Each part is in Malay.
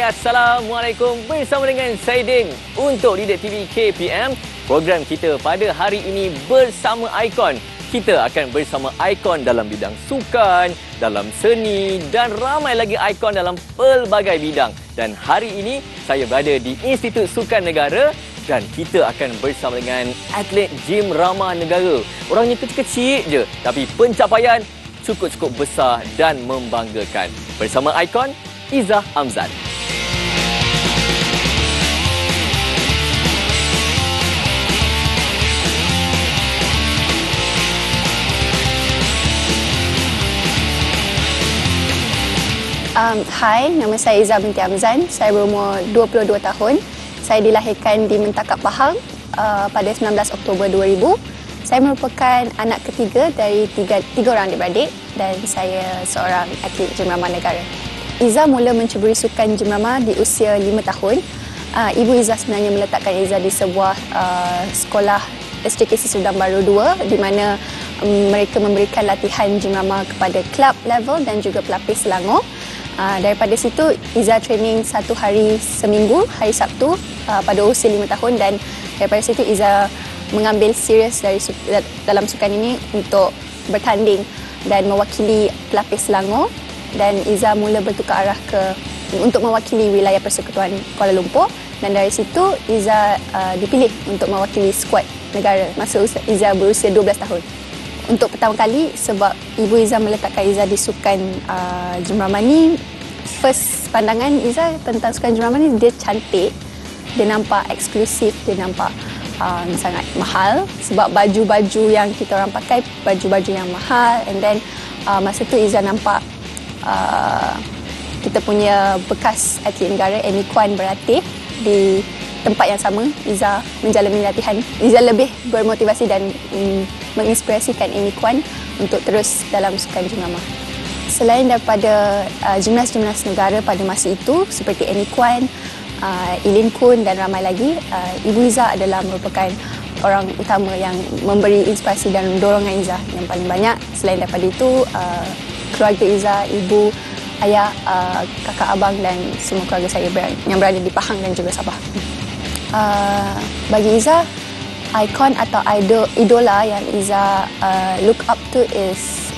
Assalamualaikum. Bersama dengan saya Din untuk Leader TV KPM. Program kita pada hari ini bersama ikon. Kita akan bersama ikon dalam bidang sukan, dalam seni dan ramai lagi ikon dalam pelbagai bidang. Dan hari ini saya berada di Institut Sukan Negara dan kita akan bersama dengan atlet Gym Rama Negara. Orangnya kecil-kecil je tapi pencapaian cukup-cukup besar dan membanggakan. Bersama ikon Izzah Amzan. Hai, nama saya Izzah binti Amzan. Saya berumur 22 tahun. Saya dilahirkan di Mentakap Pahang pada 19 Oktober 2000. Saya merupakan anak ketiga dari tiga orang adik-beradik dan saya seorang atlet Gym Rama Negara. Izzah mula menceburi sukan Gym Rama di usia 5 tahun. Ibu Izzah sebenarnya meletakkan Izzah di sebuah sekolah SJKC Serdang Baru 2 di mana mereka memberikan latihan Gym Rama kepada kelab level dan juga pelapis Selangor. Daripada situ, Izzah training 1 hari seminggu, hari Sabtu pada usia 5 tahun dan daripada situ Izzah mengambil serius dalam sukan ini untuk bertanding dan mewakili pelapis Selangor dan Izzah mula bertukar arah untuk mewakili wilayah Persekutuan Kuala Lumpur dan dari situ Izzah dipilih untuk mewakili skuad negara masa Izzah berusia 12 tahun. Untuk pertama kali sebab ibu Izzah meletakkan Izzah di sukan Gym Rama ni, first pandangan Izzah tentang sukan Gym Rama ni, dia cantik, dia nampak eksklusif, dia nampak sangat mahal sebab baju-baju yang kita orang pakai baju-baju yang mahal and then masa tu Izzah nampak kita punya bekas atlet negara Amy Kwan berlatih di tempat yang sama. Izzah menjalani latihan. Izzah lebih bermotivasi dan menginspirasikan Amy Kwan untuk terus dalam sukan Gym Rama. Selain daripada gimnas-gimnas negara pada masa itu seperti Amy Kwan, Eileen Kun dan ramai lagi, Ibu Izzah adalah merupakan orang utama yang memberi inspirasi dan dorongan Izzah yang paling banyak. Selain daripada itu, keluarga Izzah, ibu, ayah, kakak, abang dan semua keluarga saya yang berada di Pahang dan juga Sabah. Bagi Izzah, ikon atau idola yang Izzah look up to is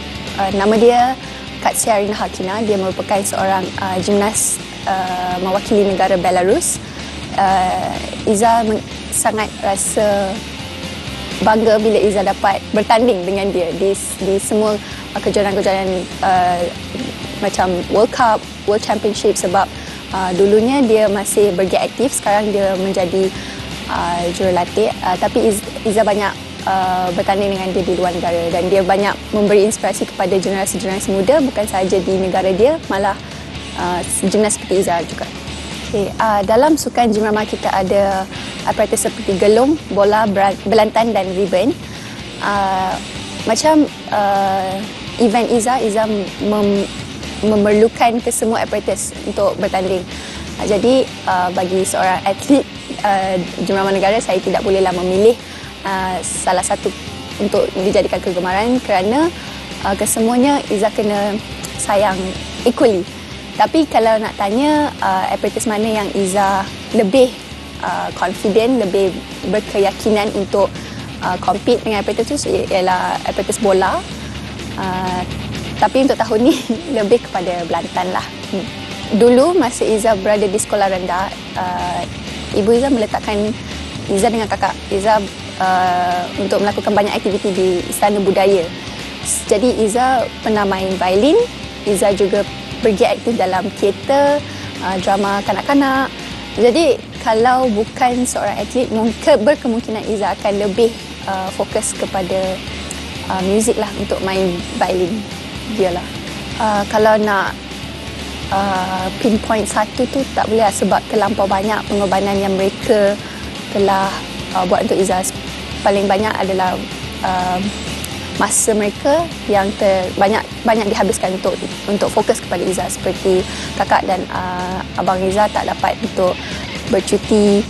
nama dia Katsiarina Halkina. Dia merupakan seorang gimnas mewakili negara Belarus. Izzah sangat rasa bangga bila Izzah dapat bertanding dengan dia di semua kejuaraan-kejuaraan macam World Cup, World Championship sebab dulunya dia masih bergiat aktif, sekarang dia menjadi jurulatih. Tapi Izzah banyak bertanding dengan dia di luar negara dan dia banyak memberi inspirasi kepada generasi-generasi muda bukan sahaja di negara dia, malah gimnas seperti Izzah juga. Dalam sukan Gym Rama kita ada apparatus seperti gelung, bola, belantan dan ribbon. Macam event Izzah memerlukan kesemua apparatus untuk bertanding. Jadi bagi seorang atlet Gym Rama Negara, saya tidak bolehlah memilih salah satu untuk dijadikan kegemaran kerana kesemuanya Izzah kena sayang equally. Tapi kalau nak tanya apparatus mana yang Izzah lebih confident, lebih berkeyakinan untuk compete dengan apparatus itu ialah apparatus bola. Tapi untuk tahun ni lebih kepada belantan lah. Dulu masa Izzah berada di sekolah rendah, ibu Izzah meletakkan Izzah dengan kakak Izzah untuk melakukan banyak aktiviti di Istana Budaya. Jadi Izzah pernah main violin, Izzah juga bergiat aktif dalam teater, drama kanak-kanak. Jadi kalau bukan seorang atlet, berkemungkinan Izzah akan lebih fokus kepada muzik lah untuk main violin dia lah. Kalau nak pinpoint satu tu tak boleh lah sebab terlampau banyak pengorbanan yang mereka telah buat untuk Izzah. Paling banyak adalah masa mereka yang banyak dihabiskan untuk fokus kepada Izzah, seperti kakak dan abang Izzah tak dapat untuk bercuti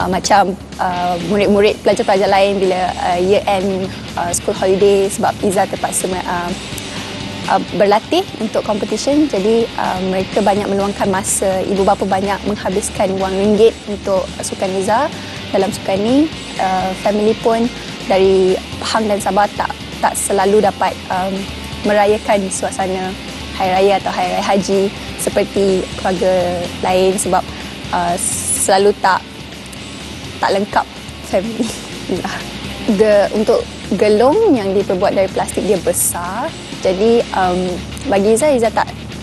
macam murid-murid pelajar-pelajar lain bila year end school holiday sebab Izzah terpaksa berlatih untuk competition. Jadi mereka banyak meluangkan masa, ibu bapa banyak menghabiskan wang ringgit untuk sukan Izzah dalam sukan ni. Family pun dari Pahang dan Sabah tak selalu dapat merayakan suasana Hari Raya atau Hari Raya Haji seperti keluarga lain sebab selalu tak lengkap family. Untuk gelung yang diperbuat dari plastik dia besar. Jadi bagi Izzah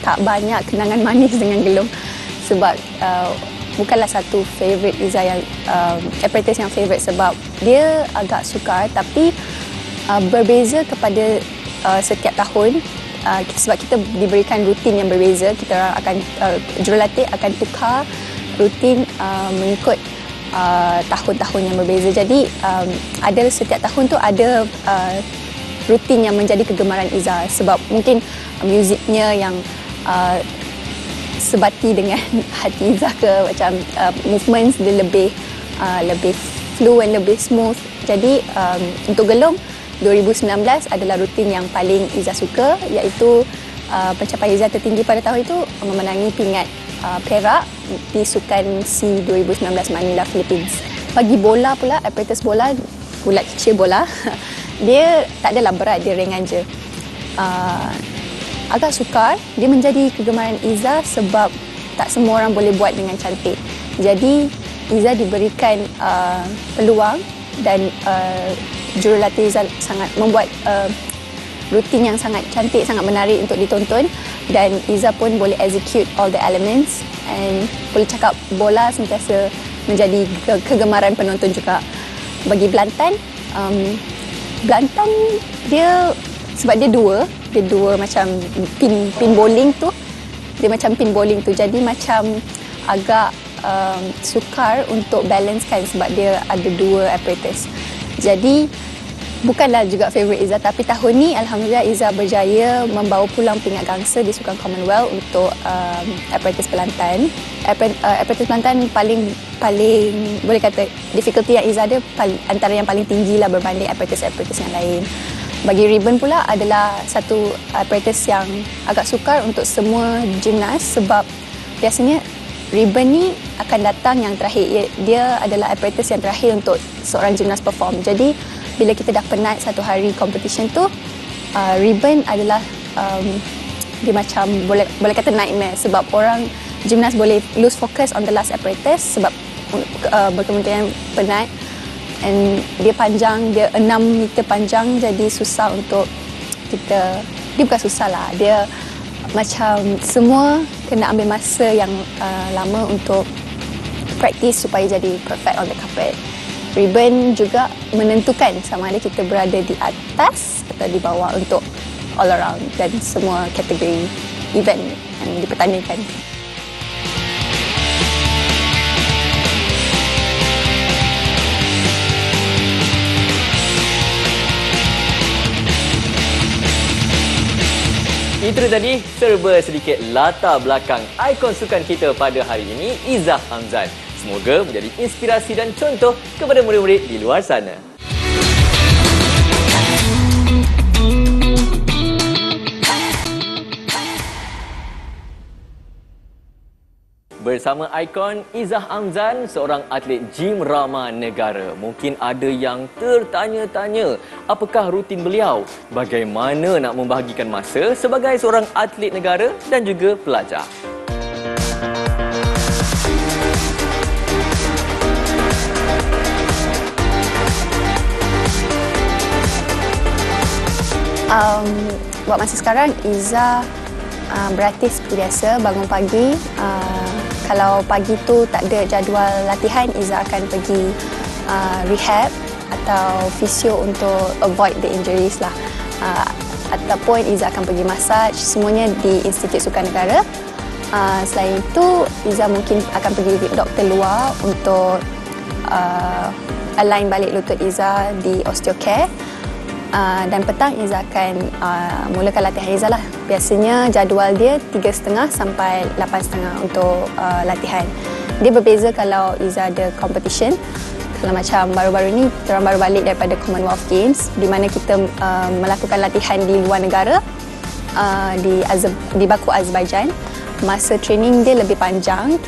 tak banyak kenangan manis dengan gelung sebab bukanlah satu favourite Izzah yang apparatus yang favourite sebab dia agak sukar tapi berbeza kepada setiap tahun sebab kita diberikan rutin yang berbeza. Kita orang akan jurulatih akan tukar rutin mengikut tahun-tahun yang berbeza. Jadi ada setiap tahun tu ada rutin yang menjadi kegemaran Izzah sebab mungkin muziknya yang sebati dengan hati Izzah ke, macam movements dia lebih fluent, lebih smooth. Jadi untuk gelung 2019 adalah rutin yang paling Izzah suka, iaitu pencapaian Izzah tertinggi pada tahun itu memenangi pingat perak di Sukan SEA 2019 Manila, Philippines. Bagi bola pula, apparatus bola, bulat kecil bola, dia tak adalah berat, dia ringan je. Agak sukar, dia menjadi kegemaran Izzah sebab tak semua orang boleh buat dengan cantik. Jadi Izzah diberikan peluang dan jurulatih Izzah sangat membuat rutin yang sangat cantik, sangat menarik untuk ditonton, dan Izzah pun boleh execute all the elements, and boleh cakap bola sentiasa menjadi kegemaran penonton juga. Bagi belantan, belantan dia sebab dia dua macam pin bowling tu, dia macam pin bowling tu, jadi macam agak sukar untuk balancekan sebab dia ada dua apparatus. Jadi bukanlah juga favourite Izzah, tapi tahun ni alhamdulillah Izzah berjaya membawa pulang pingat gangsa di Sukan Commonwealth untuk apparatus belantan. Apparatus belantan paling boleh kata difficulty yang Izzah ada antara yang paling tinggi lah berbanding apparatus yang lain. Bagi ribbon pula adalah satu apparatus yang agak sukar untuk semua gimnas sebab biasanya ribbon ni akan datang yang terakhir. Dia adalah apparatus yang terakhir untuk seorang gimnas perform. Jadi bila kita dah penat satu hari competition tu, ribbon adalah dia macam boleh kata nightmare sebab orang gimnas boleh lose focus on the last apparatus sebab berkemungkinan penat, and dia panjang, dia 6 meter panjang, jadi susah untuk kita. Dia bukan susah lah, dia macam semua kena ambil masa yang lama untuk practice supaya jadi perfect on the carpet. Ribbon juga menentukan sama ada kita berada di atas atau di bawah untuk all around dan semua kategori event yang dipertandingkan. Itu tadi serba sedikit latar belakang ikon sukan kita pada hari ini, Izzah Hamzan. Semoga menjadi inspirasi dan contoh kepada murid-murid di luar sana. Bersama ikon Izzah Hamzan, seorang atlet gym ramah negara. Mungkin ada yang tertanya-tanya, apakah rutin beliau? Bagaimana nak membahagikan masa sebagai seorang atlet negara dan juga pelajar? Buat masa sekarang, Izzah berlatih seperti biasa, bangun pagi. Kalau pagi tu tak ada jadual latihan, Izzah akan pergi rehab atau fisio untuk avoid the injuries lah. Ataupun Izzah akan pergi massage, semuanya di Institut Sukan Negara. Selain itu, Izzah mungkin akan pergi doktor luar untuk align balik lutut Izzah di osteocare. Dan petang Izzah akan mulakan latihan Izzah lah. Biasanya jadual dia 3.30 sampai 8.30 untuk latihan. Dia berbeza kalau Izzah ada competition. Kalau macam baru-baru ni, kita orang baru balik daripada Commonwealth Games di mana kita melakukan latihan di luar negara. di Baku, Azerbaijan. Masa training dia lebih panjang.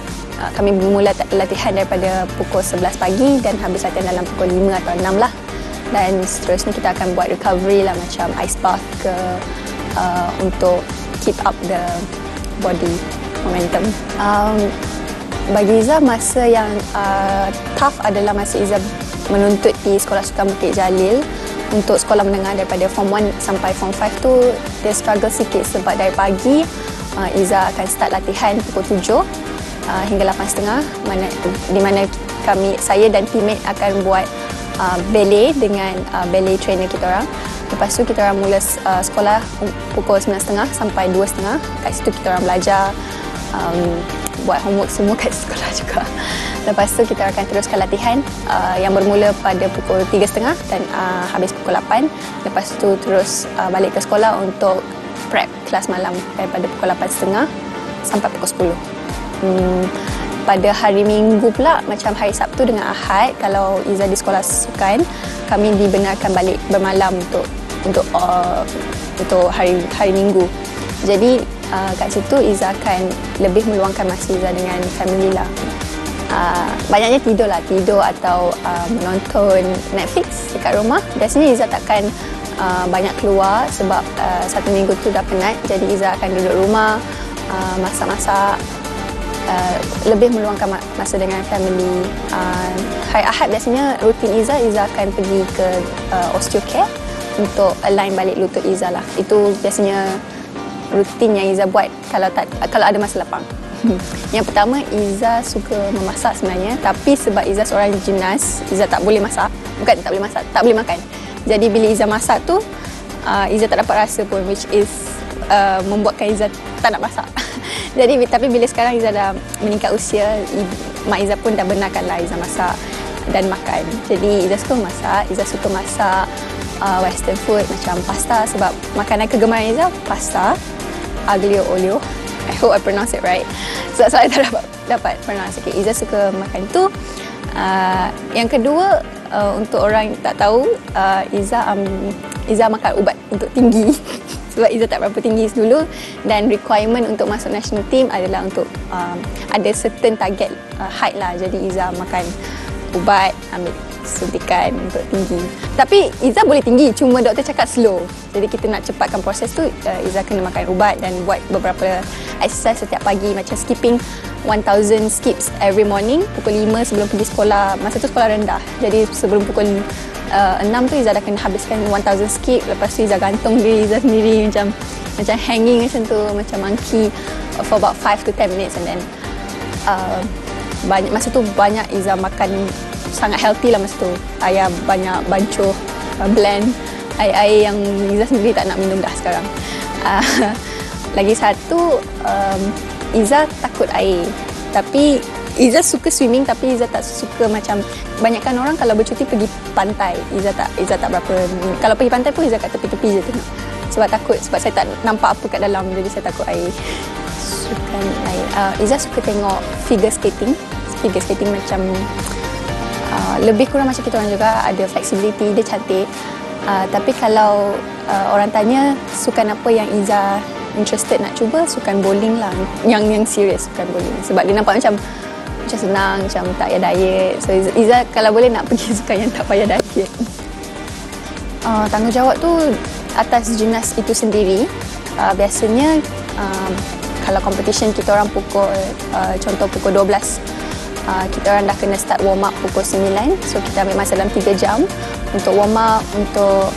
Kami bermula latihan daripada pukul 11 pagi dan habis latihan dalam pukul 5 atau 6 lah. Dan seterusnya kita akan buat recovery lah, macam ice bath ke untuk keep up the body momentum. Bagi Iza, masa yang tough adalah masa Iza menuntut di Sekolah Sukan Bukit Jalil. Untuk sekolah menengah daripada Form 1 sampai Form 5 tu dia struggle sikit sebab dari pagi Iza akan start latihan pukul 7 hingga 8.30, di mana saya dan teammate akan buat ballet dengan ballet trainer kita orang. Lepas tu kita orang mula sekolah pukul 9.30 sampai 2.30. Kat situ kita orang belajar, buat homework semua kat sekolah juga. Lepas tu kita akan teruskan latihan yang bermula pada pukul 3.30 dan habis pukul 8. Lepas tu terus balik ke sekolah untuk prep kelas malam daripada pukul 8.30 sampai pukul 10. Pada hari Minggu pula, macam hari Sabtu dengan Ahad, kalau Iza di sekolah sukan, kami dibenarkan balik bermalam untuk hari Minggu. Jadi kat situ Iza akan lebih meluangkan masa Iza dengan family lah. Banyaknya tidur atau menonton Netflix dekat rumah. Biasanya Iza takkan banyak keluar sebab satu minggu tu dah penat. Jadi Iza akan duduk rumah, masak-masak, lebih meluangkan masa dengan family. Hari Ahad biasanya rutin Iza akan pergi ke osteocare untuk align balik lutut Iza lah. Itu biasanya rutin yang Iza buat kalau ada masa lapang. Yang pertama, Iza suka memasak sebenarnya, tapi sebab Iza seorang gimnas, Iza tak boleh masak. Bukan tak boleh masak, tak boleh makan. Jadi bila Iza masak tu, Iza tak dapat rasa pun, which is membuatkan Iza tak nak masak. Jadi tapi bila sekarang Iza dah meningkat usia, mak Iza pun dah benarkanlah Iza masak dan makan. Jadi Iza suka masak. Iza suka masak western food macam pasta, sebab makanan kegemaran Iza pasta, aglio olio. I hope I pronounce it right. Sebab saya tak dapat pronounce sikit. Iza suka makan tu. Yang kedua, untuk orang yang tak tahu, Iza makan ubat untuk tinggi. Sebab Iza tak berapa tinggi dulu, dan requirement untuk masuk national team adalah untuk ada certain target height lah. Jadi Iza makan ubat, ambil suntikan untuk tinggi. Tapi Iza boleh tinggi, cuma doktor cakap slow. Jadi kita nak cepatkan proses tu, Iza kena makan ubat dan buat beberapa exercise setiap pagi, macam skipping 1000 skips every morning pukul 5 sebelum pergi sekolah. Masa tu sekolah rendah, jadi sebelum pukul 6 tu Iza dah kena habiskan 1000 skip. Lepas tu Iza gantung diri Iza sendiri macam hanging macam tu, macam monkey for about 5 to 10 minutes. And then masa tu banyak Iza makan, sangat healthy lah masa tu. Ayah banyak bancuh, blend air yang Iza sendiri tak nak minum dah sekarang. Lagi satu, Iza takut air. Tapi Iza suka swimming, tapi Iza tak suka macam banyakkan orang kalau bercuti pergi pantai. Iza tak berapa. Kalau pergi pantai pun Iza kat tepi-tepi je tengok. Sebab takut, sebab saya tak nampak apa kat dalam, jadi saya takut air. Sukan air. Iza suka tengok figure skating. Figure skating macam lebih kurang macam kita orang juga, ada flexibility, dia cantik. Tapi kalau orang tanya sukan apa yang Iza interested nak cuba, sukan bowling lah, yang serius, sukan bowling. Sebab dia nampak macam senang, macam tak payah diet. So Iza kalau boleh nak pergi sukan yang tak payah diet. Tanggungjawab tu atas gimnas itu sendiri. Biasanya kalau competition kita orang contoh pukul 12, kita orang dah kena start warm up pukul 9. So kita ambil masa dalam 3 jam untuk warm up, untuk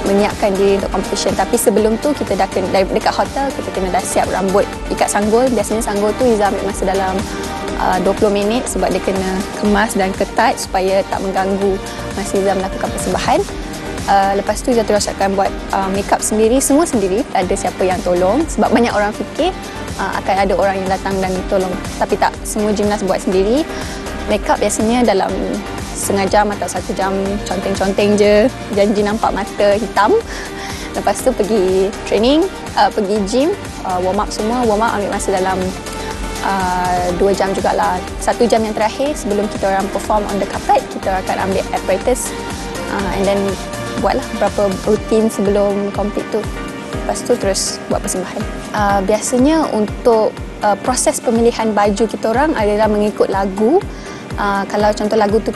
menyiapkan diri untuk competition. Tapi sebelum tu kita dah kena, dekat hotel kita kena dah siap rambut, ikat sanggul. Biasanya sanggul tu Iza ambil masa dalam 20 minit sebab dia kena kemas dan ketat supaya tak mengganggu masa Iza melakukan persembahan. Lepas tu Iza terus akan buat make up sendiri, semua sendiri. Ada siapa yang tolong, sebab banyak orang fikir akan ada orang yang datang dan tolong, tapi tak, semua gimnas buat sendiri. Make up biasanya dalam setengah jam atau 1 jam, conteng-conteng je, janji nampak mata hitam. Lepas tu pergi training, pergi gym, warm up semua. Warm up ambil masa dalam 2 jam jugalah. 1 jam yang terakhir sebelum kita orang perform on the carpet, kita akan ambil apparatus and then buatlah beberapa rutin sebelum compete tu. Lepas tu terus buat persembahan. Biasanya untuk proses pemilihan baju kita orang adalah mengikut lagu. Kalau contoh lagu tu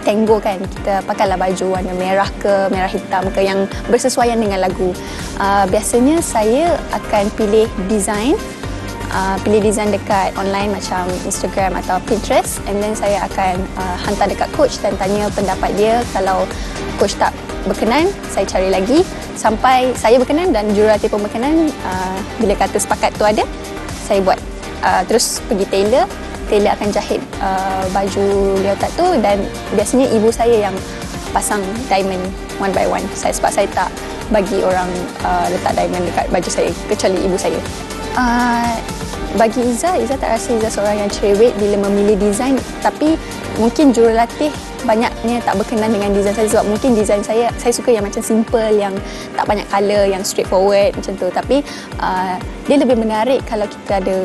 tango kan, kita pakailah baju warna merah ke merah hitam ke yang bersesuaian dengan lagu. Biasanya saya akan pilih design dekat online macam Instagram atau Pinterest, and then saya akan hantar dekat coach dan tanya pendapat dia. Kalau coach tak berkenan, saya cari lagi sampai saya berkenan dan jurulatih pun berkenan. Bila kata sepakat tu ada, saya buat. Terus pergi tailor akan jahit baju leotard tu, dan biasanya ibu saya yang pasang diamond one by one. Sebab saya tak bagi orang letak diamond dekat baju saya kecuali ibu saya. Bagi Iza tak rasa Iza seorang yang cerewet bila memilih design, tapi mungkin jurulatih banyaknya tak berkenan dengan design saya sebab mungkin design saya suka yang macam simple, yang tak banyak colour, yang straightforward macam tu. Tapi dia lebih menarik kalau kita ada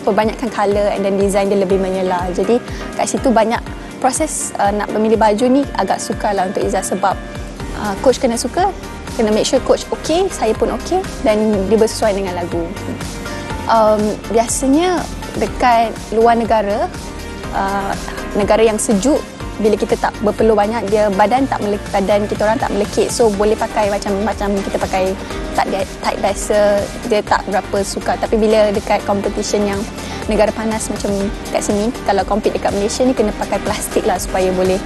perbanyakkan colour and then design dia lebih menyela. Jadi kat situ banyak proses nak memilih baju ni agak sukar lah untuk Iza sebab coach kena suka, kena make sure coach okey, saya pun okey dan dia bersesuaian dengan lagu. Biasanya dekat luar negara, negara yang sejuk, bila kita tak berpeluh banyak, badan kita orang tak melekit, so boleh pakai macam kita pakai tight biasa, dia tak berapa suka. Tapi bila dekat competition yang negara panas macam kat sini, kalau compete dekat Malaysia ni kena pakai plastik lah supaya boleh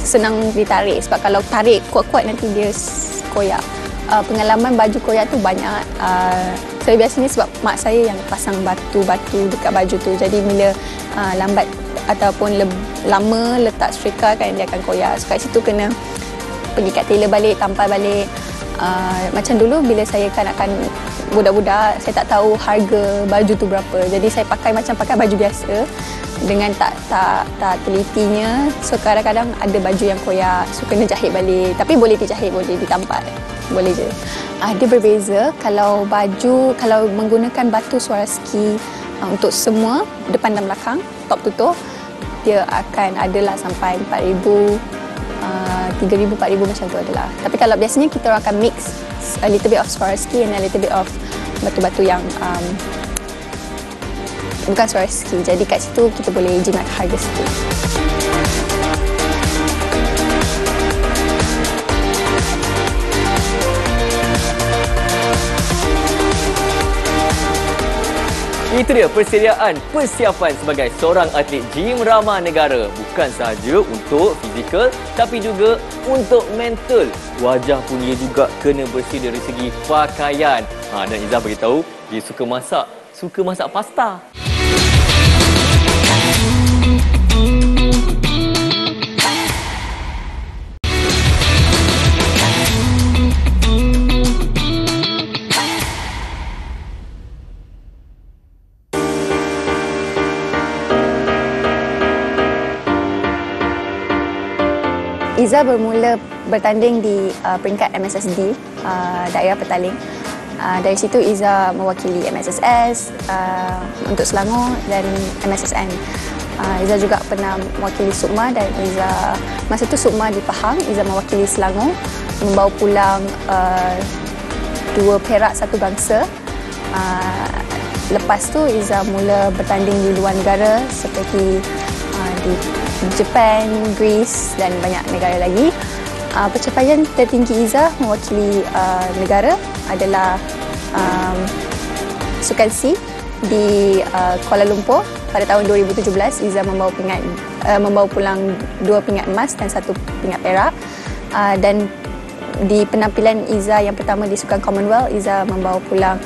senang ditarik, sebab kalau tarik kuat-kuat nanti dia koyak. Pengalaman baju koyak tu banyak. Saya biasanya sebab mak saya yang pasang batu-batu dekat baju tu, jadi bila lambat ataupun lama letak setrika kan, dia akan koyak. So kat situ kena pergi kat tailor balik, tampal balik. Macam dulu bila saya kanak-kanak budak-budak, saya tak tahu harga baju tu berapa, jadi saya pakai baju biasa dengan tak telitinya. So kadang-kadang ada baju yang koyak, so kena jahit balik. Tapi boleh dijahit, boleh ditampal, boleh je. Dia berbeza kalau menggunakan batu Swarovski untuk semua depan dan belakang, top to toe, dia akan adalah sampai 4,000, 3,000, 4,000 macam tu adalah. Tapi kalau biasanya kita orang akan mix a little bit of Swarovski and a little bit of batu-batu yang bukan Swarovski. Jadi kat situ kita boleh jimat harga sikit. Itu dia persiapan sebagai seorang atlet gym ramah negara. Bukan sahaja untuk fizikal, tapi juga untuk mental. Wajah pun dia juga kena bersih dari segi pakaian. Dan Iza beritahu dia suka masak pasta. Iza bermula bertanding di peringkat MSSD, daerah Petaling. Dari situ Iza mewakili MSSS untuk Selangor dan MSSN. Iza juga pernah mewakili Sukma, dan Iza masa tu Sukma di Pahang, Iza mewakili Selangor, membawa pulang 2 perak 1 gangsa. Lepas tu Iza mula bertanding di luar negara seperti di Jepun, Greece dan banyak negara lagi. Pencapaian tertinggi Iza mewakili negara adalah Sukan C di Kuala Lumpur pada tahun 2017. Iza membawa pulang 2 pingat emas dan 1 pingat perak. Dan di penampilan Iza yang pertama di Sukan Commonwealth, Iza membawa pulang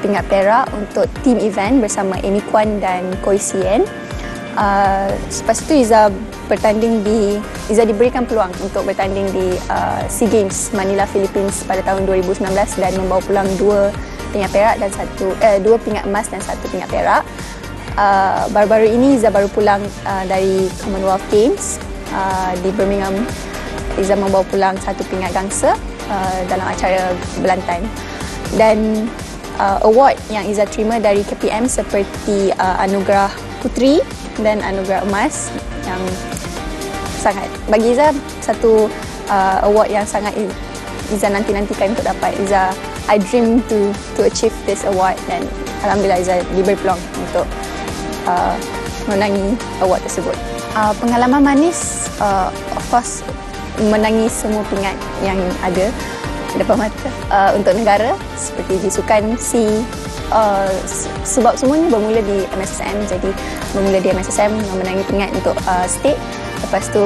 pingat perak untuk team event bersama Amy Kwan dan Koi Sien. Lepas itu Iza diberikan peluang untuk bertanding di SEA Games Manila, Philippines pada tahun 2019 dan membawa pulang 2 pingat perak dan 2 pingat emas dan 1 pingat perak. Baru-baru ini Iza baru pulang dari Commonwealth Games di Birmingham. Iza membawa pulang 1 pingat gangsa dalam acara belantan. Dan award yang Iza terima dari KPM seperti anugerah puteri dan anugerah emas yang sangat, bagi Iza, satu award yang sangat Iza nanti-nantikan untuk dapat. Iza, I dream to achieve this award, dan alhamdulillah Iza diberi peluang untuk menangi award tersebut. Pengalaman manis, of course, menangi semua pingat yang ada depan mata. Untuk negara seperti di Sukan C, sebab semuanya bermula di MSSM, jadi bermula di MSSM memenangi pingat untuk state. Lepas tu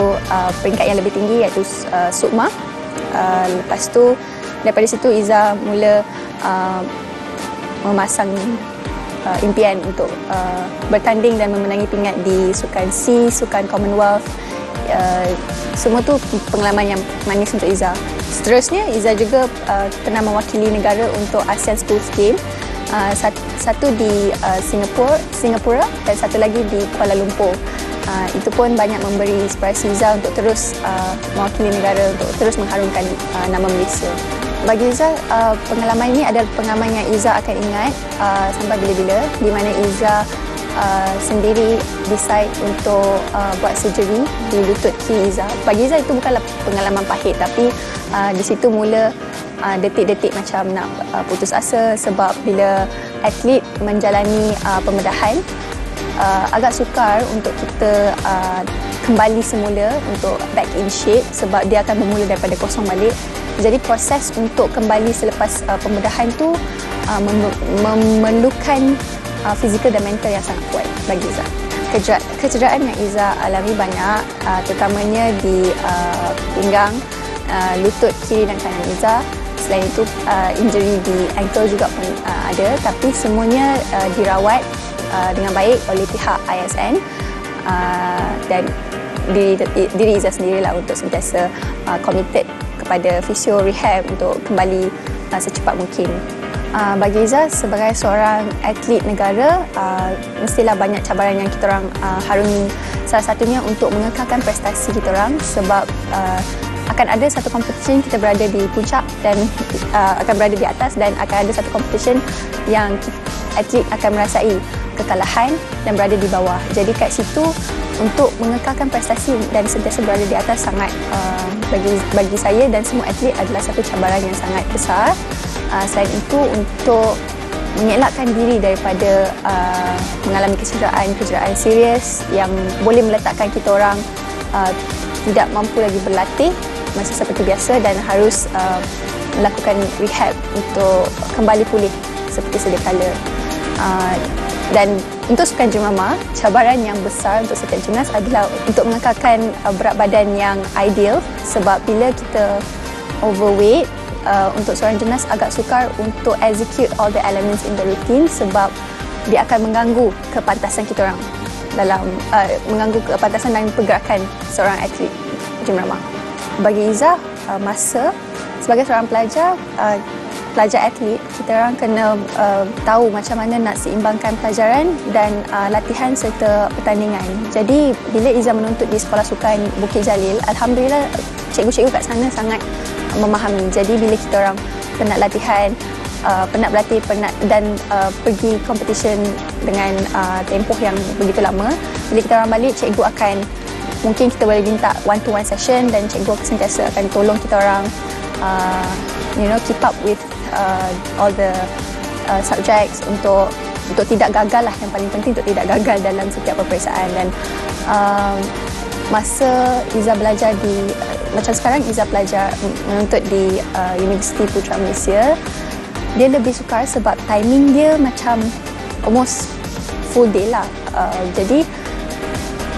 peringkat yang lebih tinggi iaitu Sukma. Lepas tu daripada situ Iza mula memasang impian untuk bertanding dan memenangi pingat di Sukan C, Sukan Commonwealth. Semua tu pengalaman yang manis untuk Iza. Seterusnya Iza juga pernah mewakili negara untuk ASEAN Schools Game. Satu di Singapura dan satu lagi di Kuala Lumpur. Itu pun banyak memberi inspirasi Iza untuk terus mewakili negara, untuk terus mengharumkan nama Malaysia. Bagi Iza, pengalaman ini adalah pengalaman yang Iza akan ingat sampai bila-bila, di mana Iza sendiri decide untuk buat surgery di lutut kiri Iza. Bagi Iza itu bukanlah pengalaman pahit, tapi di situ mula detik-detik macam nak putus asa, sebab bila atlet menjalani pembedahan, agak sukar untuk kita kembali semula untuk back in shape, sebab dia akan bermula daripada kosong balik. Jadi proses untuk kembali selepas pembedahan tu memerlukan fizikal dan mental yang sangat kuat bagi Iza. Kecederaan yang Iza alami banyak, terutamanya di pinggang, lutut kiri dan kanan Iza. Selain itu injury di ankle juga pun ada, tapi semuanya dirawat dengan baik oleh pihak ISN, dan diri Iza sendirilah untuk sentiasa committed kepada physio rehab untuk kembali secepat mungkin. Bagi Iza sebagai seorang atlet negara, mestilah banyak cabaran yang kita orang harungi. Salah satunya untuk mengekalkan prestasi kita orang, sebab akan ada satu competition kita berada di puncak dan akan berada di atas, dan akan ada satu competition yang atlet akan merasai kekalahan dan berada di bawah. Jadi kat situ untuk mengekalkan prestasi dan sentiasa berada di atas sangat bagi saya dan semua atlet adalah satu cabaran yang sangat besar. Selain itu, untuk mengelakkan diri daripada mengalami kecederaan serius yang boleh meletakkan kita orang tidak mampu lagi berlatih masih seperti biasa dan harus melakukan rehab untuk kembali pulih seperti sedia kala. Dan untuk sukan jurumama, cabaran yang besar untuk setiap gimnas adalah untuk mengekalkan berat badan yang ideal, sebab bila kita overweight, untuk seorang gimnas agak sukar untuk execute all the elements in the routine, sebab dia akan mengganggu kepantasan kita orang dalam mengganggu kepantasan dan pergerakan seorang atlet jurumama. Bagi Iza, masa sebagai seorang pelajar atlet, kita orang kena tahu macam mana nak seimbangkan pelajaran dan latihan serta pertandingan. Jadi bila Iza menuntut di Sekolah Sukan Bukit Jalil, alhamdulillah cikgu-cikgu kat sana sangat memahami. Jadi bila kita orang penat latihan, penat berlatih, dan pergi competition dengan tempoh yang begitu lama, bila kita orang balik, cikgu akan, mungkin kita boleh minta one-to-one session, dan cikgu sentiasa akan tolong kita orang keep up with all the subjects untuk tidak gagal lah. Yang paling penting untuk tidak gagal dalam setiap peperiksaan. Dan masa Iza belajar macam sekarang Iza belajar menuntut di Universiti Putra Malaysia, dia lebih sukar sebab timing dia macam almost full day lah. Jadi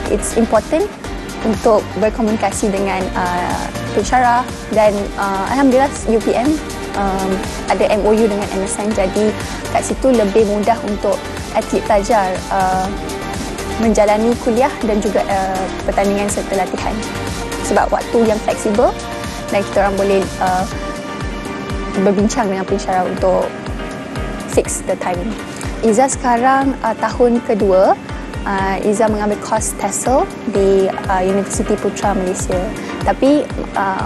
it's important untuk berkomunikasi dengan pensyarah, dan alhamdulillah UPM ada MOU dengan MSN, jadi kat situ lebih mudah untuk atlet pelajar menjalani kuliah dan juga pertandingan serta latihan, sebab waktu yang fleksibel dan kita orang boleh berbincang dengan pensyarah untuk fix the timing. Iza sekarang tahun kedua. Iza mengambil kos TESOL di Universiti Putra Malaysia. Tapi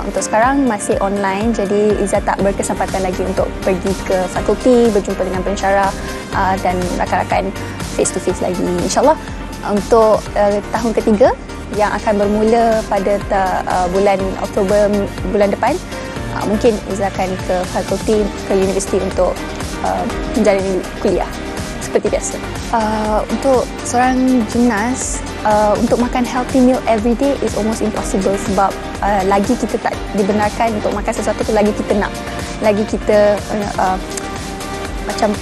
untuk sekarang masih online, jadi Iza tak berkesempatan lagi untuk pergi ke fakulti, berjumpa dengan pensyarah dan rakan-rakan face to face lagi. InsyaAllah untuk tahun ketiga yang akan bermula pada bulan Oktober bulan depan, mungkin Iza akan ke fakulti, ke universiti untuk menjalani kuliah seperti biasa. Untuk seorang gimnas, untuk makan healthy meal every day is almost impossible sebab lagi kita tak dibenarkan untuk makan sesuatu tu, lagi kita nak, lagi kita macam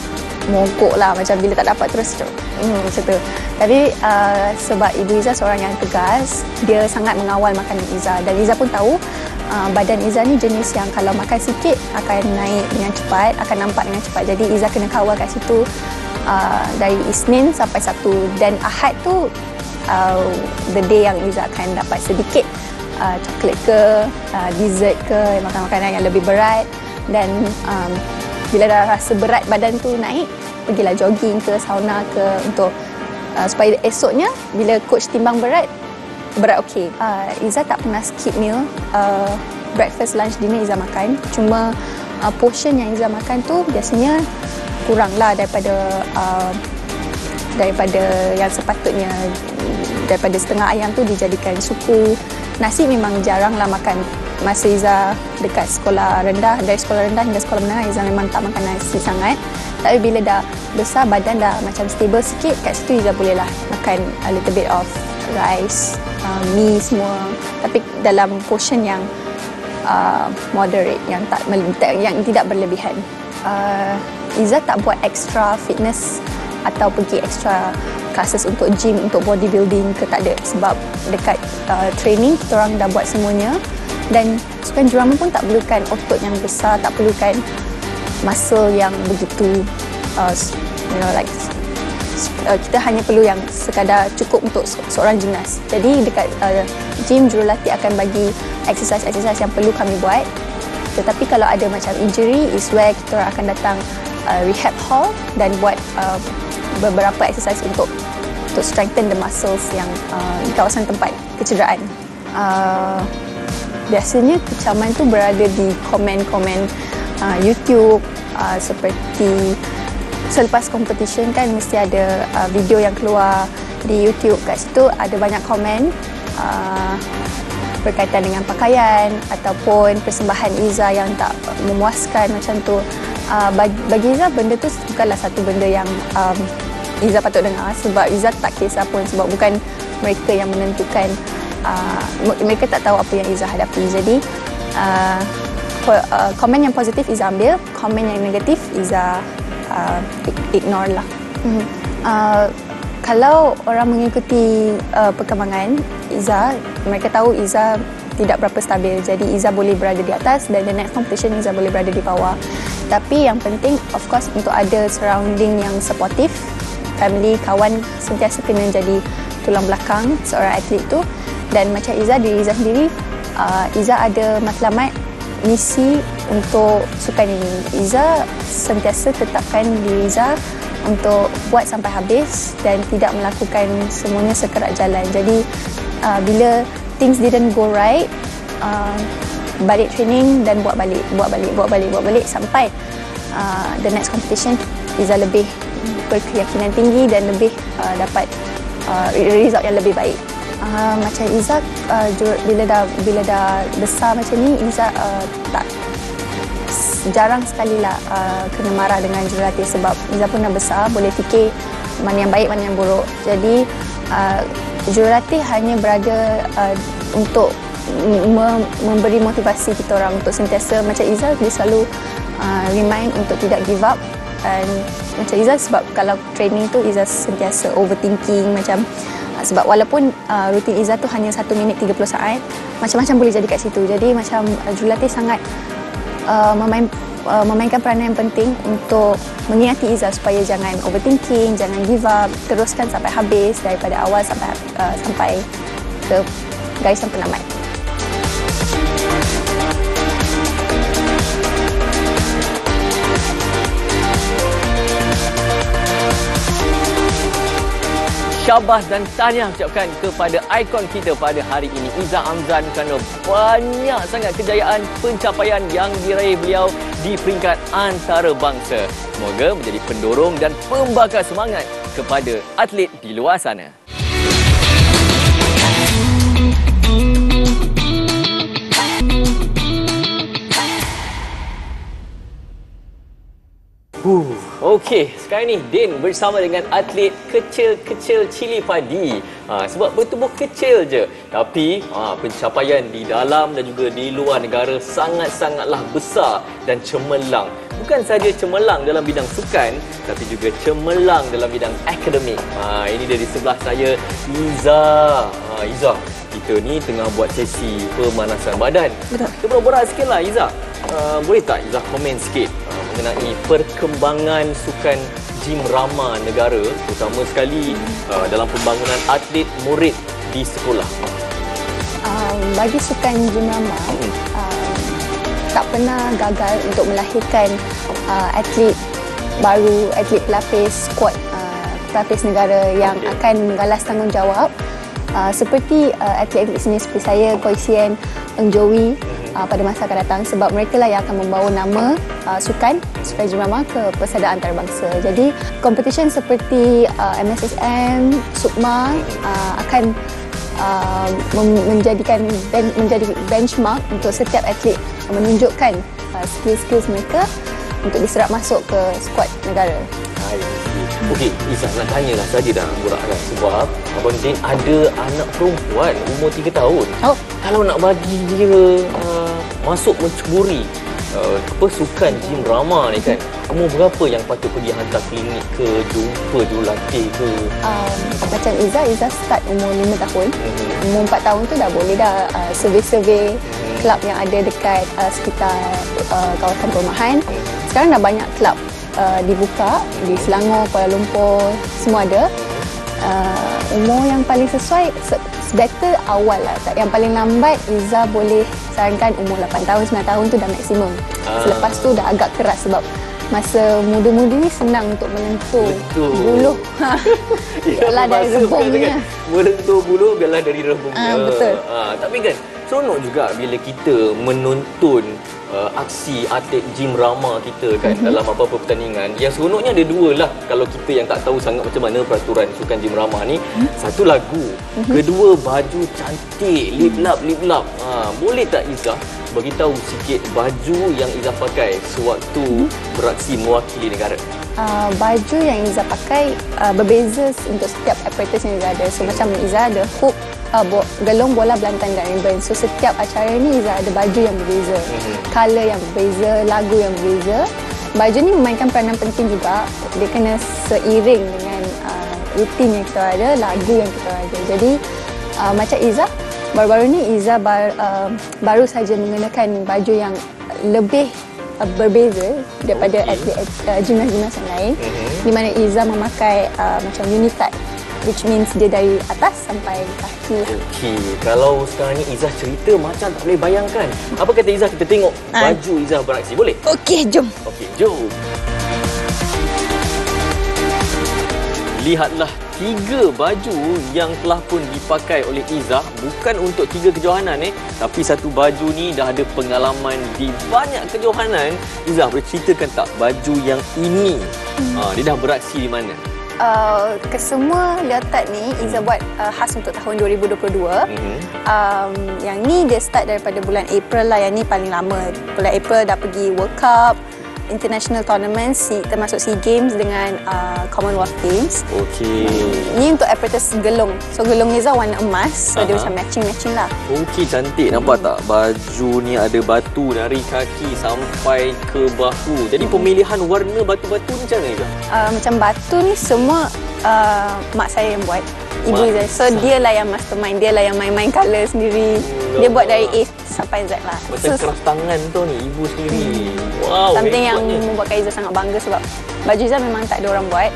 mogok lah, macam bila tak dapat terus macam tu. Tapi sebab Ibu Iza seorang yang tegas, dia sangat mengawal makanan Iza, dan Iza pun tahu badan Iza ni jenis yang kalau makan sikit akan naik dengan cepat, akan nampak dengan cepat. Jadi Iza kena kawal kat situ dari Isnin sampai Sabtu, dan Ahad tu the day yang Iza akan dapat sedikit coklat ke dessert ke, makan makanan yang lebih berat. Dan bila dah rasa berat badan tu naik, pergilah jogging ke, sauna ke, untuk supaya esoknya bila coach timbang berat okey. Iza tak pernah skip meal. Breakfast, lunch, dinner Iza makan. Cuma portion yang Iza makan tu biasanya kurang lah daripada yang sepatutnya. Daripada setengah ayam tu dijadikan suku. Nasi memang jarang lah makan. Masa Iza dekat sekolah rendah, dari sekolah rendah hingga sekolah menengah, Iza memang tak makan nasi sangat. Tapi bila dah besar, badan dah macam stable sikit, kat situ Iza boleh lah makan a little bit of rice, mie semua. Tapi dalam portion yang moderate, yang tidak berlebihan. Iza tak buat extra fitness atau pergi extra classes untuk gym, untuk bodybuilding ke, tak ada. Sebab dekat training kita orang dah buat semuanya. Dan sukan jurama pun tak perlukan otot yang besar, tak perlukan muscle yang begitu kita hanya perlu yang sekadar cukup untuk seorang gimnas. Jadi dekat gym, jurulatih akan bagi exercise-exercise yang perlu kami buat. Tetapi kalau ada macam injury, is where kita orang akan datang rehab hall dan buat beberapa exercise untuk strengthen the muscles yang di kawasan tempat kecederaan. Biasanya kecaman tu berada di komen-komen YouTube, seperti selepas competition kan mesti ada video yang keluar di YouTube. Kat situ ada banyak komen berkaitan dengan pakaian ataupun persembahan Iza yang tak memuaskan macam tu. Bagi Iza, benda tu bukanlah satu benda yang Iza patut dengar, sebab Iza tak kisah pun, sebab bukan mereka yang menentukan. Mereka tak tahu apa yang Iza hadapi. Jadi komen yang positif Iza ambil, komen yang negatif Iza ignore lah. Kalau orang mengikuti perkembangan Iza, mereka tahu Iza tidak berapa stabil. Jadi Iza boleh berada di atas, dan the next competition Iza boleh berada di bawah. Tapi yang penting, of course, untuk ada surrounding yang supportive, family, kawan sentiasa kena jadi tulang belakang seorang atlet tu. Dan macam Iza, diri Iza sendiri, Iza ada matlamat, misi untuk sukan ini. Iza sentiasa tetapkan diri Iza untuk buat sampai habis dan tidak melakukan semuanya sekerat jalan. Jadi bila things didn't go right, balik training dan buat balik sampai the next competition Iza lebih berkeyakinan tinggi dan lebih dapat result yang lebih baik. Macam Iza bila dah besar macam ni, Iza jarang sekali lah kena marah dengan jurulatih, sebab Iza pun dah besar, boleh fikir mana yang baik, mana yang buruk. Jadi jurulatih hanya berada untuk memberi motivasi kita orang untuk sentiasa, macam Iza, dia selalu remind untuk tidak give up. Dan macam Iza, sebab kalau training tu Iza sentiasa overthinking, macam sebab walaupun rutin Iza tu hanya 1 minit 30 saat, macam-macam boleh jadi kat situ. Jadi macam jurulatih sangat memainkan peranan yang penting untuk mengingati Iza supaya jangan overthinking, jangan give up, teruskan sampai habis, daripada awal sampai ke garisan penamat. Syabas dan tahniah ucapkan kepada ikon kita pada hari ini, Iza Amzan, kerana banyak sangat kejayaan pencapaian yang diraih beliau di peringkat antarabangsa. Semoga menjadi pendorong dan pembakar semangat kepada atlet di luar sana. Okey, sekarang ni Din bersama dengan atlet kecil-kecil cili padi. Sebab bertubuh kecil je, tapi pencapaian di dalam dan juga di luar negara sangat-sangatlah besar dan cemerlang. Bukan sahaja cemerlang dalam bidang sukan, tapi juga cemerlang dalam bidang akademik. Ini dari sebelah saya, Iza. Iza, kita ni tengah buat sesi pemanasan badan. Betul. Kita borak-borak sikit lah, Iza. Boleh tak Iza komen sikit mengenai perkembangan sukan gym rama negara, terutama sekali dalam pembangunan atlet murid di sekolah? Bagi sukan gym rama, tak pernah gagal untuk melahirkan atlet baru, atlet pelapis squad pelapis negara yang akan menggalas tanggungjawab seperti atlet-atlet senior seperti saya, Koi Sian, Eng Joey pada masa akan datang, sebab mereka lah yang akan membawa nama sukan gym rama ke persada antarabangsa. Jadi competition seperti MSSM, Sukma akan menjadi benchmark untuk setiap atlet menunjukkan skill-skill mereka untuk diserap masuk ke skuad negara. Okey, Izzah nak tanyalah saja dah borak kan, sebab Abang Din ada anak perempuan umur 3 tahun. Kalau nak bagi dia masuk menceburi sukan gym rama ni kan, umur berapa yang patut pergi hantar klinik ke, jumpa jurulatih ke? Macam Izzah start umur 5 tahun. Umur 4 tahun tu dah boleh dah survey-survey kelab yang ada dekat sekitar kawasan perumahan. Sekarang dah banyak kelab dibuka di Selangor, Kuala Lumpur, semua ada. Umur yang paling sesuai better awal lah. Yang paling lambat Izzah boleh sarankan umur 8 tahun, 9 tahun tu dah maksimum. Selepas tu dah agak keras sebab masa muda-muda ni senang untuk menentu buluh. Biarlah dari rebungnya. Menentu buluh biarlah dari rebungnya. Betul. Tapi kan seronok juga bila kita menonton aksi atlet gym rama kita kan dalam apa-apa pertandingan. Yang seronoknya ada dua lah kalau kita yang tak tahu sangat macam mana peraturan sukan gym rama ni. Satu, lagu. Kedua, baju cantik, lip-lap. Boleh tak Izzah beritahu sikit baju yang Izzah pakai sewaktu beraksi mewakili negara? Baju yang Izzah pakai berbeza untuk setiap apparatus yang Izzah ada. So macam Izzah ada hook, gelong, bola, belantan dan ribbon. So setiap acara ni Izzah ada baju yang berbeza, color yang berbeza, lagu yang berbeza. Baju ni memainkan peranan penting juga. Dia kena seiring dengan rutin yang kita ada, lagu yang kita ada. Jadi macam Izzah, baru-baru ni Izzah baru saja mengenakan baju yang lebih berbeza daripada atlet gimnas-gimnas yang lain, di mana Izzah memakai macam unitie, which means dia dari atas sampai kaki. Okey, kalau sekarang ni Izzah cerita macam tak boleh bayangkan. Apa kata Izzah kita tengok baju Izzah beraksi, boleh? Okey, jom. Okey, jom. Lihatlah 3 baju yang telah pun dipakai oleh Izzah, bukan untuk 3 kejohanan tapi satu baju ni dah ada pengalaman di banyak kejohanan. Izzah boleh ceritakan tak baju yang ini dia dah beraksi di mana? Kesemua leotard ni Izzah buat khas untuk tahun 2022. Yang ni dia start daripada bulan April lah. Yang ni paling lama. Bulan April dah pergi World Cup, international tournaments, termasuk SEA Games dengan Commonwealth Games. Okey. Ni untuk apparatus gelong. So gelong Izzah warna emas. So dia macam matching lah. Okey, cantik. Nampak tak? Baju ni ada batu dari kaki sampai ke bahu. Jadi pemilihan warna batu-batu ni macam mana Izzah? Macam batu ni semua mak saya yang buat. Ibu Izzah. So dia lah yang mastermind. Dia lah yang main-main colour sendiri. Dia buat dari A sampai Z lah. Macam keras tangan tu ni, ibu sendiri. Wow, something yang membuatkan Izzah sangat bangga sebab baju Izzah memang tak ada orang buat.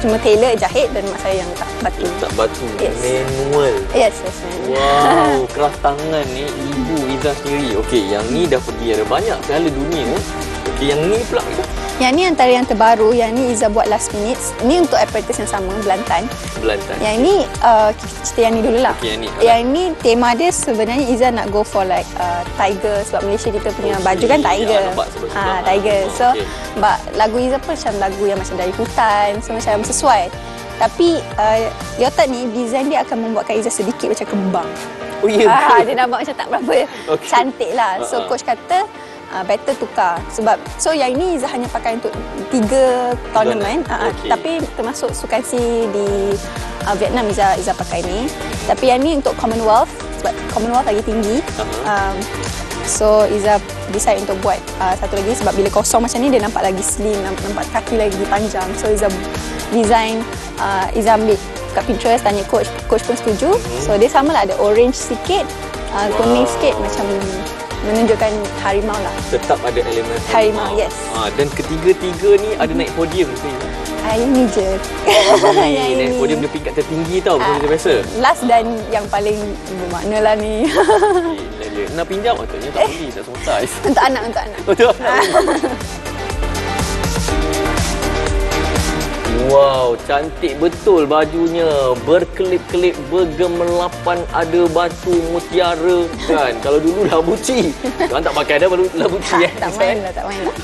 Cuma tailor, jahit dan mak saya yang letak batu. Letak batu. Yes. Manual. Yes, manual. Wow, keras tangan ni ibu Izzah sendiri. Okey, yang ni dah pergi ada banyak piala dunia. Okey, yang ni pula Izzah. Yang ni antara yang terbaru. Yang ni Izzah buat last minute. Ni untuk apparatus yang sama, belantan. Yang ni cerita yang ni dululah. Okay, yang ni tema dia sebenarnya Izzah nak go for like tiger, sebab Malaysia kita punya baju kan tiger. Tiger. So lagu Izzah pun macam lagu yang macam dari hutan. So macam sesuai. Tapi leotard ni design dia akan membuatkan Izzah sedikit macam kembang. Oh ya. Dia nampak macam tak berapa cantik lah. So coach kata better tukar sebab yang ini Izzah hanya pakai untuk 3 tournament tapi termasuk Sukan C di Vietnam Izzah pakai ni. Tapi yang ni untuk Commonwealth sebab Commonwealth lagi tinggi. So Izzah decide untuk buat satu lagi sebab bila kosong macam ni dia nampak lagi slim, nampak kaki lagi panjang. So Izzah design, Izzah ambil kat Pinterest, tanya coach pun setuju. So dia sama lah, ada orange sikit, kuning sikit, macam menunjukkan harimau lah. Tetap ada elemen harimau, yes. Dan ketiga-tiga ni ada naik podium ke? Ini je. Naik podium dia peringkat tertinggi tau, bukan biasa. Last dan yang paling bermakna lah ni. Nak pinjam ataunya tak boleh, tak semua. Untuk anak. Untuk anak. Wow, cantik betul bajunya. Berkelip-kelip, bergemerlapan, ada batu mutiara kan. Kalau dulu labuci. Kan tak pakai dah baru labuci Tak main lah.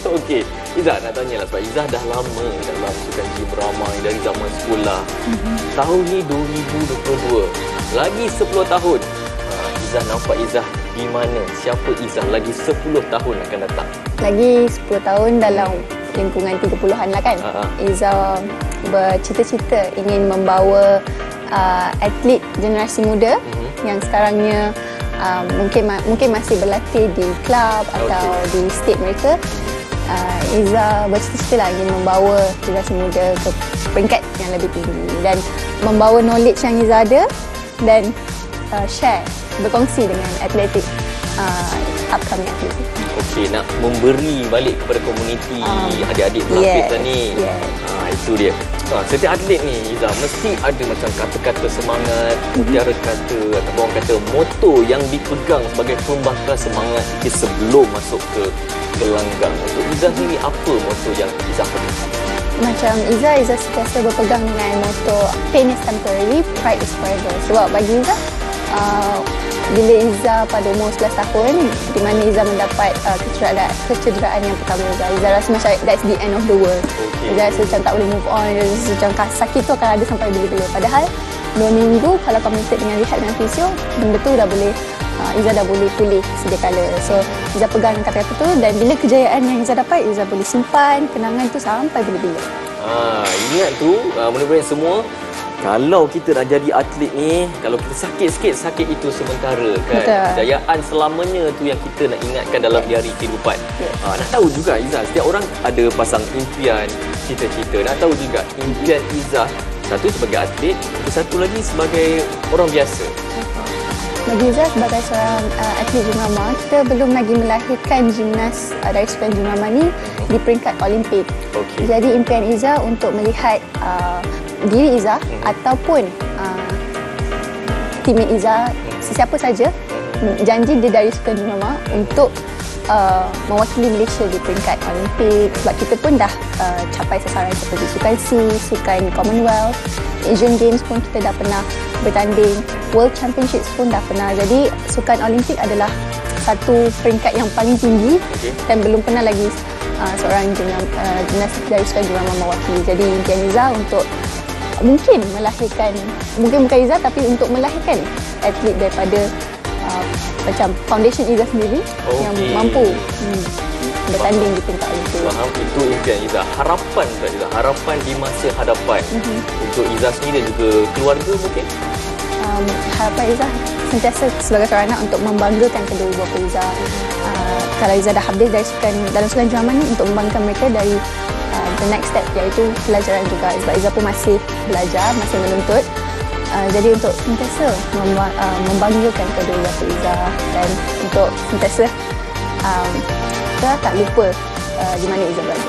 Okey, Izzah nak tanya lah sebab Izzah dah lama dalam sukan gym ramai dari zaman sekolah. Tahun ni 2022. Lagi 10 tahun. Izzah nampak Izzah di mana? Siapa Izzah lagi 10 tahun akan datang? Lagi 10 tahun dalam lingkungan 30-an lah kan. Izzah bercita-cita ingin membawa atlet generasi muda yang sekarangnya mungkin masih berlatih di klub atau di state mereka. Izzah bercita-cita lah ingin membawa generasi muda ke peringkat yang lebih tinggi dan membawa knowledge yang Izzah ada dan share, berkongsi dengan atletik upcoming atlet. Okey, nak memberi balik kepada komuniti adik-adik pelapis ni. Itu dia. Setiap atlet ni Izzah mesti ada macam kata-kata semangat, mutiara kata ataupun orang kata moto yang dipegang sebagai pembakar semangat sebelum masuk ke gelanggang. Untuk Izzah sendiri apa moto yang Izzah pegang? Macam Izzah sentiasa berpegang dengan moto pain is temporary, pride is forever. Sebab bagi Izzah bila Izzah pada umur 11 tahun di mana Izzah mendapat kecederaan yang pertama Izzah rasa macam that's the end of the world. Izzah rasa macam tak boleh move on, Izzah rasa macam sakit tu akan ada sampai bila-bila. Padahal 2 minggu kalau committed dengan rehab dan fisio, benda tu dah boleh, Izzah dah boleh pulih sedia kala. So Izzah pegang kata-kata tu dan bila kejayaan yang Izzah dapat, Izzah boleh simpan kenangan tu sampai bila-bila. Ingat tu, mudah-mudahan semua. Kalau kita dah jadi atlet ni, kalau kita sakit sikit, sakit itu sementara kan. Kejayaan selamanya tu yang kita nak ingatkan dalam hari kehidupan. Nak tahu juga Izzah, setiap orang ada pasang impian, cita-cita. Nak tahu juga impian Izzah, satu sebagai atlet, satu lagi sebagai orang biasa. Bagi Izzah sebagai seorang atlet jurama, kita belum lagi melahirkan gimnas dari sukan jurama ni di peringkat Olimpik. Jadi impian Izzah untuk melihat diri Izzah ataupun teammate Izzah, sesiapa saja, janji dia dari sukan jurama untuk mewakili Malaysia di peringkat Olimpik. Sebab kita pun dah capai sasaran seperti Sukan C, Sukan Commonwealth, Asian Games pun kita dah pernah bertanding, World Championships pun dah pernah. Jadi Sukan Olimpik adalah satu peringkat yang paling tinggi dan belum pernah lagi seorang gimnas dari sukan jurama mewakili. Jadi impian Izzah untuk mungkin melahirkan, mungkin bukan Izzah tapi untuk melahirkan atlet daripada macam foundation Izzah sendiri yang mampu bertanding di peringkat Olimpik. Faham, itu impian Izzah. Harapan pula Izzah, harapan di masa hadapan untuk Izzah sendiri dan juga keluarga mungkin? Harapan Izzah sentiasa sebagai seorang anak untuk membanggakan kedua bapa Izzah. Kalau Izzah dah habis dari dalam sukan jurama ni, untuk membanggakan mereka dari the next step, iaitu pelajaran juga. Sebab Izzah pun masih belajar, masih menuntut. Jadi untuk sentiasa membanggakan kedua bapa Izzah dan untuk sentiasa kita tak lupa di mana Izzah berada.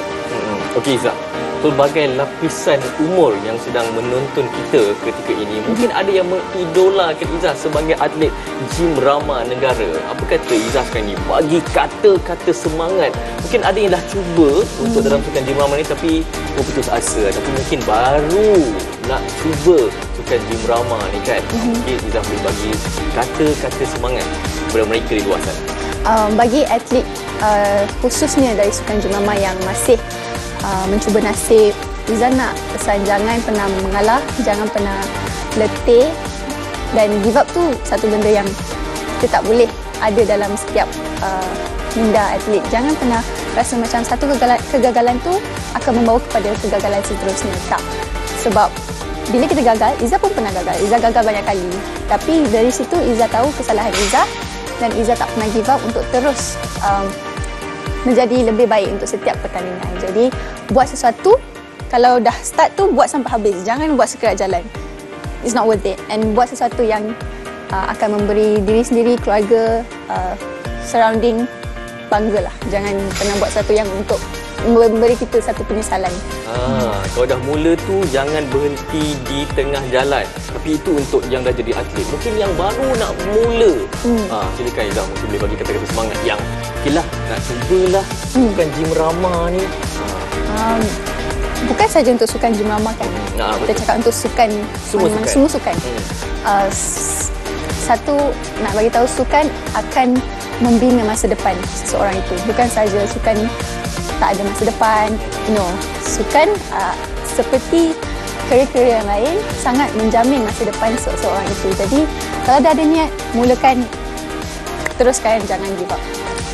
Okey Izzah, pelbagai lapisan umur yang sedang menonton kita ketika ini, mungkin ada yang mengidolakan Izzah sebagai atlet gym rama negara. Apa kata Izzah sekarang ni bagi kata-kata semangat? Mungkin ada yang dah cuba untuk dalam sukan gym rama ni tapi putus asa, ataupun mungkin baru nak cuba sukan gym rama ni kan. Mungkin Izzah boleh bagi kata-kata semangat kepada mereka di luar sana. Bagi atlet khususnya dari sukan gym rama yang masih mencuba nasib, Izzah nak pesan jangan pernah mengalah, jangan pernah letih, dan give up tu satu benda yang kita tak boleh ada dalam setiap minda atlet. Jangan pernah rasa macam satu kegagalan tu akan membawa kepada kegagalan seterusnya. Tak. Sebab bila kita gagal, Izzah pun pernah gagal. Izzah gagal banyak kali. Tapi dari situ Izzah tahu kesalahan Izzah dan Izzah tak pernah give up untuk terus menjadi lebih baik untuk setiap pertandingan. Jadi buat sesuatu, kalau dah start tu buat sampai habis. Jangan buat sekerat jalan. It's not worth it. And buat sesuatu yang akan memberi diri sendiri, keluarga, surrounding bangga lah. Jangan pernah buat sesuatu yang untuk memberi kita satu penyesalan. Kalau dah mula tu jangan berhenti di tengah jalan. Tapi itu untuk yang dah jadi atlet. Mungkin yang baru nak mula. Silakan Izzah, mungkin boleh bagi kata-kata semangat yang okeylah, nak cubalah sukan gym rama ni. Bukan saja untuk sukan gym rama kan. Kita cakap untuk sukan semua sukan. Satu, nak bagi tahu sukan akan membina masa depan seseorang itu. Bukan saja sukan tak ada masa depan. No, sukan seperti kerja-kerja yang lain sangat menjamin masa depan seseorang itu. Jadi kalau dah ada niat, mulakan, teruskan, jangan give up.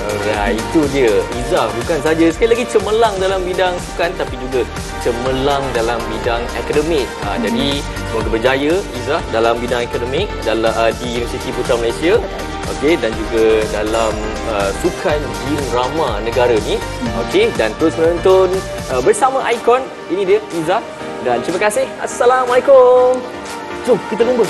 Alright, itu dia. Izzah bukan saja sekali lagi cemerlang dalam bidang sukan tapi juga cemerlang dalam bidang akademik. Jadi semoga berjaya Izzah dalam bidang akademik di Universiti Putra Malaysia. Okey, dan juga dalam sukan gym rama negara ni. Okey, dan terus menonton bersama Icon. Ini dia Izzah dan terima kasih. Assalamualaikum. Jom kita lumba.